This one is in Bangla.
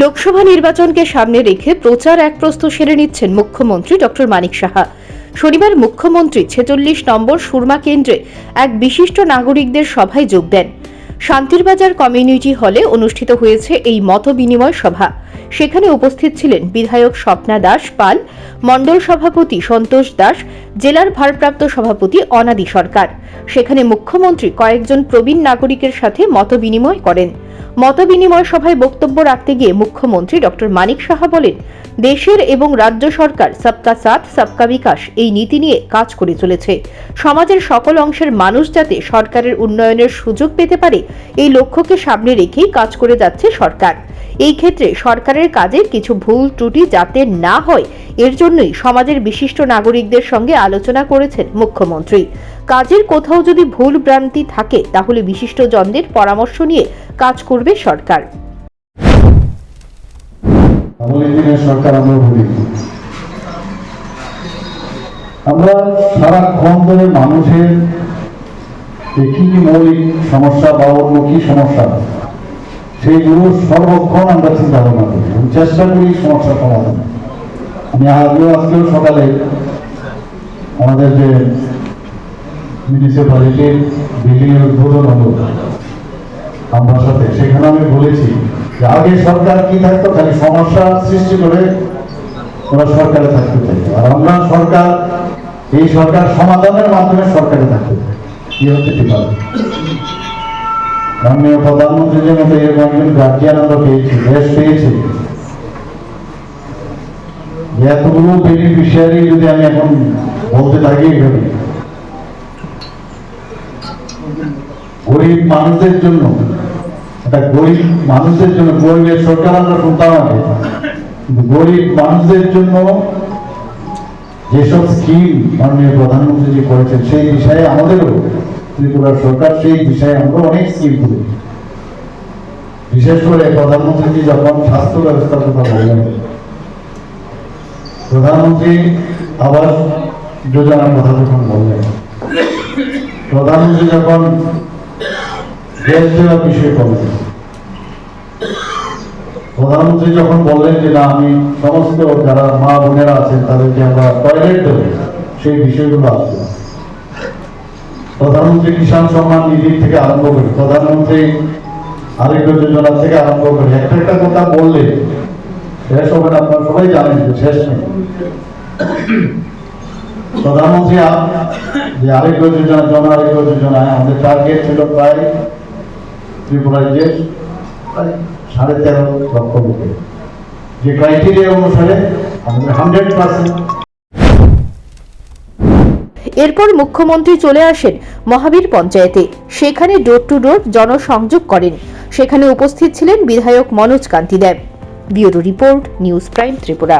লোকসভা নির্বাচনকে সামনে রেখে প্রচার এক প্রস্ত সেরে নিচ্ছেন মুখ্যমন্ত্রী ডক্টর মানিক সাহা। শনিবার মুখ্যমন্ত্রী 46 নম্বর সুরমা কেন্দ্রে এক বিশিষ্ট নাগরিকদের সভায় যোগ দেন। শান্তিরবাজার কমিউনিটি হলে অনুষ্ঠিত হয়েছে এই মত বিনিময় সভা। সেখানে উপস্থিত ছিলেন বিধায়ক স্বপ্না দাস পাল, মণ্ডল সভাপতি সন্তোষ দাস, জেলার ভারপ্রাপ্ত সভাপতি অনাদি সরকার। সেখানে মুখ্যমন্ত্রী কয়েকজন প্রবীণ নাগরিকের সাথে মত বিনিময় করেন। মত বিনিময় সভায় বক্তব্য রাখতে গিয়ে মুখ্যমন্ত্রী ডক্টর মানিক সাহা বলেন, দেশের এবং রাজ্য সরকার সবকা সাথ সবকা বিকাশ এই নীতি নিয়ে কাজ করে চলেছে। সমাজের সকল অংশের মানুষ যাতে সরকারের উন্নয়নের সুযোগ পেতে পারে, এই লক্ষ্যকে সামনে রেখেই কাজ করে যাচ্ছে সরকার। এই ক্ষেত্রে সরকারের কাজে কিছু ভুল ত্রুটি যাতে না হয়, এর জন্যই সমাজের বিশিষ্ট নাগরিকদের সঙ্গে আলোচনা করেছেন মুখ্যমন্ত্রী। কাজের কোথাও যদি ভুল ভ্রান্তি থাকে তাহলে বিশিষ্টজনদের পরামর্শ নিয়ে কাজ করবে সরকার। আমরা সারাক্ষণ ধরে মানুষের কি মৌলিক সমস্যা বা অন্য কি সমস্যা সেইগুলো সর্বক্ষণ আমরা চিন্তা ভাবনা করি এবং চেষ্টা করি সমস্যার সমাধান। আমি আজকেও সকালে আমাদের যে মিউনিসিপ্যালিটির বিল্ডিং এর উদ্বোধন হলো আমার সাথে, সেখানে আমি বলেছি যে আগে সরকার কি থাকতো, খালি সমস্যা সৃষ্টি করে ওরা সরকারে থাকতে চাই, আর আমরা সরকার এই সরকার সমাধানের মাধ্যমে সরকারে থাকতে চাই। কি হচ্ছে ঠিক আছে, মাননীয় প্রধানমন্ত্রীর মতো এরকম একজন গার্জিয়ান আমরা পেয়েছি, দেশ পেয়েছি। এতগুলো বেনিফিশিয়ারি যদি আমি এখন বলতে থাকি, গরিব মানুষদের জন্য, একটা গরিব মানুষদের জন্য, গরিবের সরকার আমরা শুনতাম আগে, গরিব মানুষদের জন্য যেসব স্কিম মাননীয় প্রধানমন্ত্রী যে করেছেন সেই বিষয়ে আমাদেরও ত্রিপুরার সরকার সেই বিষয়ে আমরা অনেক স্কিম করেছি। বিশেষ করে প্রধানমন্ত্রী যখন স্বাস্থ্য ব্যবস্থার কথা বললেন, প্রধানমন্ত্রী আবাস যোজনার কথা যখন বললেন, প্রধানমন্ত্রী যখন গ্যাস দেওয়ার বিষয়ে বললেন, প্রধানমন্ত্রী যখন বললেন যে না আমি সমস্ত যারা মা বোনেরা আছেন তাদেরকে আমরা টয়লেট দেব, সেই বিষয়গুলো আছে। প্রধানমন্ত্রী কিষাণ সম্মান নিধি থেকে আরম্ভ করে, প্রধানমন্ত্রী আরোগ্য যোজনা থেকে আরম্ভ করে একটা কথা বললে শেষ হবে না, আপনারা সবাই জানেন যে শেষ নেই। প্রধানমন্ত্রী যে আরোগ্য যোজনা, জন আরোগ্য যোজনায় আমাদের টার্গেট ছিল প্রায় ত্রিপুরায় যে প্রায় 13.5 লক্ষ লোকের, যে ক্রাইটেরিয়া অনুসারে আমাদের 100%। এরপর মুখ্যমন্ত্রী চলে আসেন মহাবীর পঞ্চায়েতে। সেখানে ডোর টু ডোর জনসংযোগ করেন। সেখানে উপস্থিত ছিলেন বিধায়ক Manoj Kanti Deb. Bureau report, news prime Tripura.